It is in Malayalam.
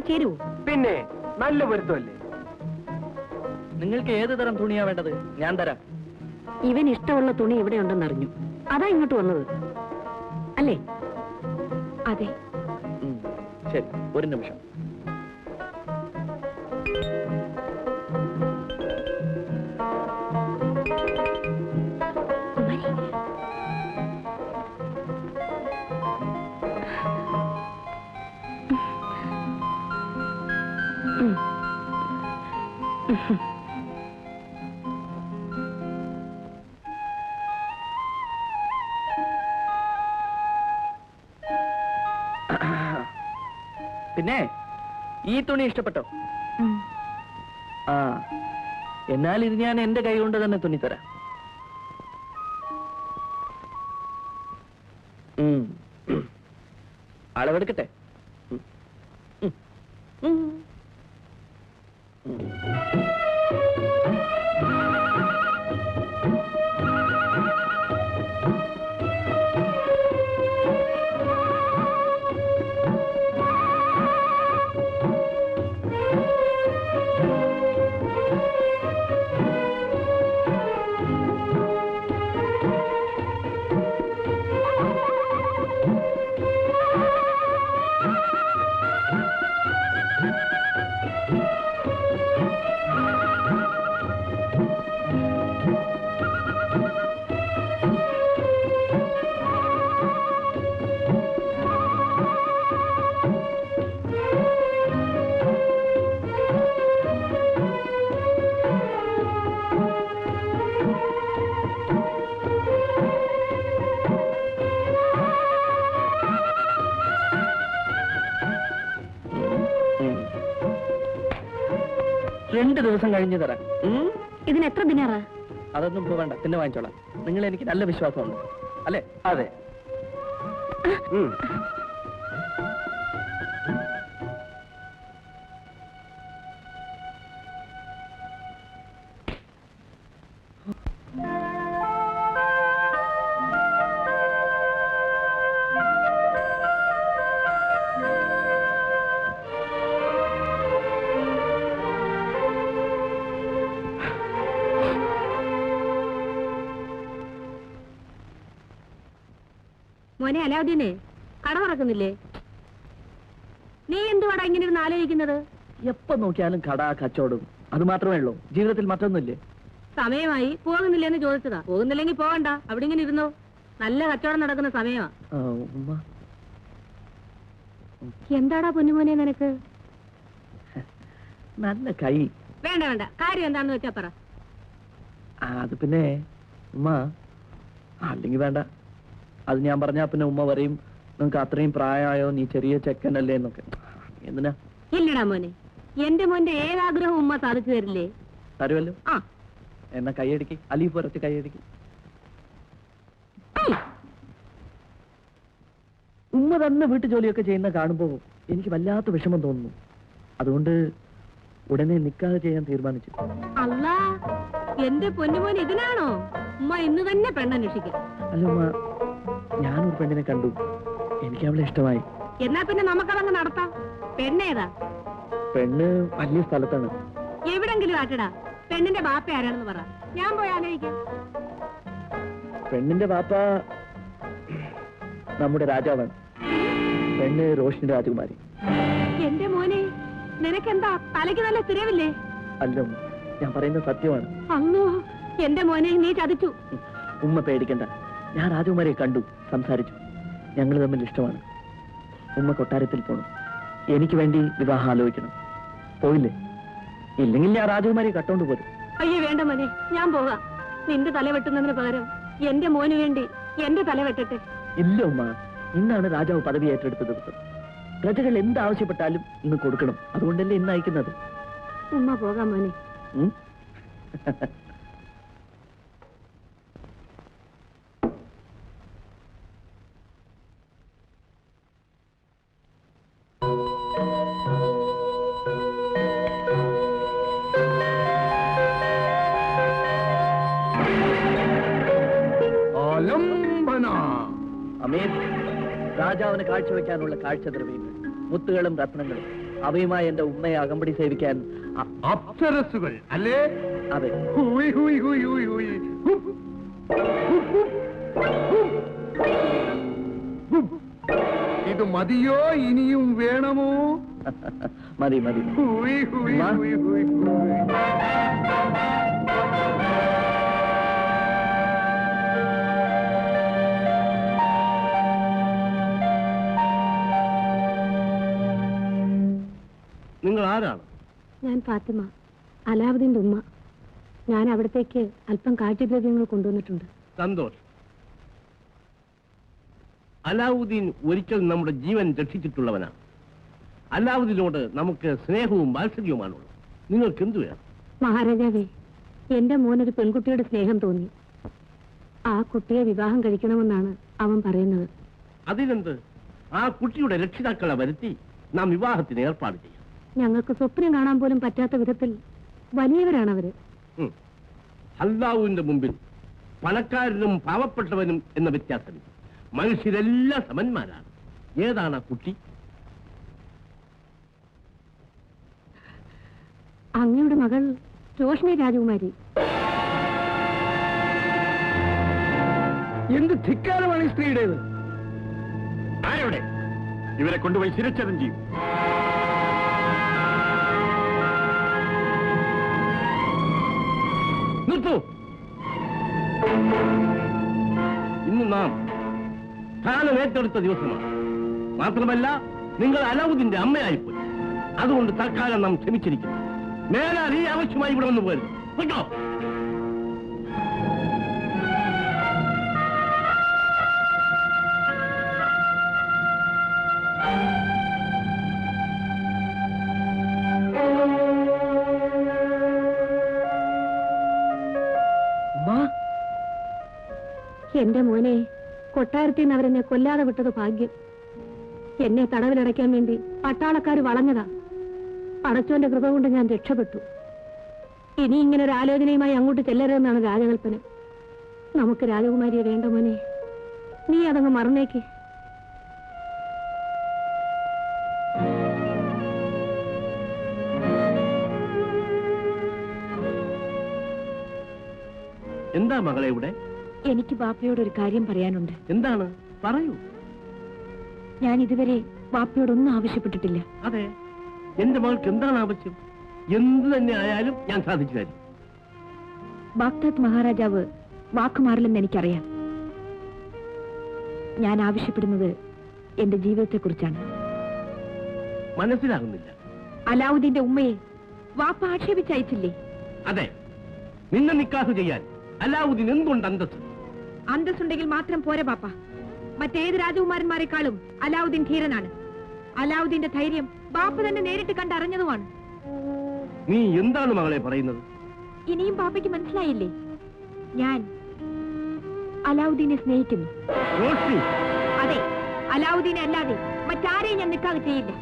നിനക്ക് ചേരുവോ? പിന്നെ നല്ല പൊരുത്തമല്ലേ? നിങ്ങൾക്ക് ഏത് തരം തുണിയാ വേണ്ടത്? ഞാൻ തരാം. ഇവൻ ഇഷ്ടമുള്ള തുണി ഇവിടെ ഉണ്ടെന്ന് അറിഞ്ഞു, അതാ ഇങ്ങോട്ട് വന്നത് അല്ലേ? അതെ. ശരി, ഒരു നിമിഷം. പിന്നെ ഈ തുണി ഇഷ്ടപ്പെട്ടോ? ആ, എന്നാൽ ഇത് ഞാൻ എന്റെ കൈ കൊണ്ട് തന്നെ തുണി തരാം. അളവെടുക്കട്ടെ? രണ്ട് ദിവസം കഴിഞ്ഞ് തരാം. ഇതിന് എത്ര ദിനാറാ? അതൊന്നും ഇപ്പൊ വേണ്ട, പിന്നെ വാങ്ങിച്ചോളാം. നിങ്ങൾ എനിക്ക് നല്ല വിശ്വാസമുണ്ട് അല്ലേ? അതെ. മോനെ അലാവുദ്ദീനെ, കട തുറക്കുന്നില്ലേ? നീ എന്തുവാടാ ഇങ്ങനെ ഇരുന്ന് ആലോചിക്കുന്നത്? എപ്പോ നോക്കിയാലും കട, കച്ചവടം, അത് മാത്രമേ ഉള്ളൂ. ജീവിതത്തിൽ മറ്റൊന്നുമില്ലേ? സമയമായി, പോകുന്നില്ലെന്ന് ചോദിച്ചതാ. പോകുന്നില്ലെങ്കിൽ പോകണ്ട, അവിടെ ഇങ്ങനെ ഇരുന്നോ. നല്ല കച്ചവടം നടക്കുന്ന സമയമാ. എന്താടാ പൊന്നുമോനെ നിനക്ക്? നല്ല കൈ. വേണ്ട വേണ്ട, കാര്യം എന്താണെന്ന് വെച്ചാ പറ. അത് പിന്നെ ഉമ്മ, അല്ലെങ്കിൽ വേണ്ട. അത് ഞാൻ പറഞ്ഞാ പിന്നെ ഉമ്മ പറയും, നിനക്ക് അത്രയും പ്രായമായോ, നീ ചെറിയ ചെക്കനല്ലേ എന്നൊക്കെ. എന്തിനാ? ഇല്ലടാ മോനെ, എന്റെ മോന്റെ ഏതാഗ്രഹവും ഉമ്മ സാധിച്ചു തരില്ലേ? തരുമല്ലോ. ആ, എന്നാ കൈയടിക്ക്, അലീഫ് പുറത്ത് കൈയടിക്ക്. ഉമ്മ തന്നെ വീട്ടു ജോലിയൊക്കെ ചെയ്യുന്ന കാണുമ്പോ എനിക്ക് വല്ലാത്ത വിഷമം തോന്നുന്നു. അതുകൊണ്ട് ഉടനെ നിക്കാഹ് ചെയ്യാൻ തീരുമാനിച്ചു. അല്ലാ, എന്റെ പൊന്നുമോൻ ഇതിനാണോ ഉമ്മ ഇന്ന് തന്നെ പെണ്ണന്വേഷിക്കാം? അല്ല ഉമ്മ, ഞാനൊരു പെണ്ണിനെ കണ്ടു, എനിക്ക് അവളെ ഇഷ്ടമായി. എന്നാ പിന്നെ നമുക്കതങ്ങ് നടത്താം. പെണ്ണേതാ? പെണ്ണ് വലിയ സ്ഥലത്താണ്. എവിടെങ്കിലും ആറ്റടാ. പെണ്ണിന്റെ ബാപ്പ ആരാണെന്ന് പറ, ഞാൻ പോയി ആലോചിക്കാം. പെണ്ണിന്റെ ബാപ്പ നമ്മുടെ രാജാവാണ്. പെണ്ണ് റോഷിന്റെ രാജകുമാരി. എന്റെ മോനെ, നിനക്കെന്താ തലയ്ക്ക് നല്ല സ്ഥിരമില്ലേ? അല്ല, ഞാൻ പറയുന്നത് സത്യമാണ്. അന്നോ എന്റെ മോനെ, നീ ചതിച്ചു. ഉമ്മ പേടിക്കണ്ട, ഞാൻ രാജകുമാരിയെ കണ്ടു, സംസാരിച്ചു. ഞങ്ങൾ തമ്മിൽ ഇഷ്ടമാണ്. ഉമ്മ കൊട്ടാരത്തിൽ പോണം, എനിക്ക് വേണ്ടി വിവാഹം ആലോചിക്കണം. പോയില്ലേ? ഇല്ലെങ്കിൽ ഞാൻ രാജകുമാരിയെ കട്ടോണ്ട് പോരും. അയ്യോ വേണ്ട മോനെ, ഞാൻ പോകാം. നിന്റെ തല വെട്ടുന്നതിന് പകരം എന്റെ മോന് വേണ്ടി എന്റെ തല വെട്ടട്ടെ. ഇല്ല ഉമ്മ, ഇന്നാണ് രാജാവ് പദവി ഏറ്റെടുത്ത ദിവസം. പ്രജകൾ എന്താവശ്യപ്പെട്ടാലും ഇന്ന് കൊടുക്കണം. അതുകൊണ്ടല്ലേ ഇന്ന് അയക്കുന്നത്. ഉമ്മ പോകാം മോനെ. അമീർ, രാജാവിന് കാഴ്ചവെക്കാനുള്ള കാഴ്ച ദ്രവ്യങ്ങൾ, മുത്തുകളും രത്നങ്ങളും അവയുമായി എന്റെ ഉമ്മയെ അകമ്പടി സേവിക്കാൻ അപ്സരസുകൾ അല്ലേ? അതെ. ഹൂയ് ഹൂയ് ഹൂയ് ഹൂയ് ഹൂയ്. ഇത് മതിയോ ഇനിയും വേണമോ? മതി മതി. ഹൂയ് ഹൂയ് ഹൂയ് ഹൂയ് ഹൂയ്. നിങ്ങൾ ആരാണ്? ഞാൻ ഫാത്തിമ, അലാവുദ്ദീന്റെ ഉമ്മ. ഞാൻ അവിടത്തേക്ക് അല്പം കാഴ്ചദ്രവ്യങ്ങൾ കൊണ്ടുവന്നിട്ടുണ്ട്. സന്തോഷം. അലാവുദ്ദീൻ ഒരിക്കൽ നമ്മുടെ ജീവൻ രക്ഷിച്ചിട്ടുള്ളവനാണ്. അലാവുദ്ദീനോട് നമുക്ക് സ്നേഹവും വാത്സല്യവുമാണുള്ളത്. നിങ്ങൾക്ക് എന്തു വേണം? മഹാരാജാവേ, എന്റെ മോനൊരു പെൺകുട്ടിയുടെ സ്നേഹം തോന്നി. ആ കുട്ടിയെ വിവാഹം കഴിക്കണമെന്നാണ് അവൻ പറയുന്നത്. അതിനെന്ത്? ആ കുട്ടിയുടെ രക്ഷിതാക്കളെ വരുത്തി നാം വിവാഹത്തിന് ഏർപ്പാട് ചെയ്യാം. ഞങ്ങൾക്ക് സ്വപ്നം കാണാൻ പോലും പറ്റാത്ത വിധത്തിൽ വലിയവരാണവര്. അല്ലാഹുവിന്റെ മുമ്പിൽ പണക്കാരനും പാവപ്പെട്ടവനും എന്ന വ്യത്യാസമില്ല. മനുഷ്യരെല്ലാം സമന്മാരാണ്. ഏതാണ് ആ കുട്ടി? അങ്ങയുടെ മകൾ രോഷ്നി രാജകുമാരി. എന്ത് ധിക്കാരമാണ് ഈ സ്ത്രീയുടേത്? ആരോടെ? ഇവരെ കൊണ്ടുപോയി ശിരച്ഛേദം ചെയ്യും. നിർത്തൂ. ഇന്ന് നാം സ്ഥാനം ഏറ്റെടുത്ത ദിവസമാണ്. മാത്രമല്ല, നിങ്ങൾ അലാവുദ്ദീന്റെ അമ്മയായിപ്പോയി. അതുകൊണ്ട് തൽക്കാലം നാം ക്ഷമിച്ചിരിക്കുന്നു. മേലാൽ ഈ ആവശ്യമായി ഇവിടെ വന്നു പോരുന്നു. കേട്ടോ? എന്റെ മോനെ കൊട്ടാരത്തിൽ നിന്ന് അവരെന്നെ കൊല്ലാതെ വിട്ടത് ഭാഗ്യം. എന്നെ തടവിലടയ്ക്കാൻ വേണ്ടി പട്ടാളക്കാർ വളഞ്ഞതാ. പടച്ചോന്റെ കൃപ കൊണ്ട് ഞാൻ രക്ഷപ്പെട്ടു. ഇനി ഇങ്ങനെ ഒരു ആലോചനയുമായി അങ്ങോട്ട് ചെല്ലരുതെന്നാണ് രാജകൽപ്പന. നമുക്ക് രാജകുമാരിയെ വേണ്ട മോനെ, നീ അതങ്ങ് മറന്നേക്ക്. എന്താ മകളെ ഇവിടെ? എനിക്ക് ബാപ്പയോട് ഒരു കാര്യം പറയാനുണ്ട്. എന്താണ്? പറയൂ. ഞാൻ ഇതുവരെ ബാപ്പയോടൊന്നും ആവശ്യപ്പെട്ടിട്ടില്ല. അതെ, എന്റെ മകൾക്ക് എന്താണ് ആവശ്യം? എന്തു തന്നെ ആയാലും ഞാൻ സാധിച്ചു തരും. ബാഗ്ദാദ് മഹാരാജാവ് വാക്കുമാറില്ലെന്ന് എനിക്കറിയാം. ഞാൻ ആവശ്യപ്പെടുന്നത് എന്റെ ജീവിതത്തെക്കുറിച്ചാണ്. മനസ്സിലാകുന്നില്ല. അലാവുദ്ദീന്റെ ഉമ്മയെ വാപ്പ ആക്ഷേപിച്ചയച്ചില്ലേ? അതെ, നിന്നെ നിക്കാഹ് ചെയ്യാൻ അലാവുദ്ദീൻ എന്തുകൊണ്ട് അന്തസ്? അന്തസ്സുണ്ടെങ്കിൽ മാത്രം പോരെ ബാപ്പ. മറ്റേത് രാജകുമാരന്മാരെക്കാളും അലാവുദ്ദീൻ ധീരനാണ്. അലാവുദ്ദീന്റെ ധൈര്യം ബാപ്പ തന്നെ നേരിട്ട് കണ്ടറിഞ്ഞതുമാണ്. നീ എന്താണ് മകളെ പറയുന്നത്? ഇനിയും ബാപ്പയ്ക്ക് മനസ്സിലായില്ലേ? ഞാൻ അലാവുദ്ദീനെ സ്നേഹിക്കുന്നു. റോഷ്നി, അതെ, അലാവുദ്ദീനെ അല്ലാതെ മറ്റാരെയും ഞാൻ നിക്കാഹ് ചെയ്യില്ല.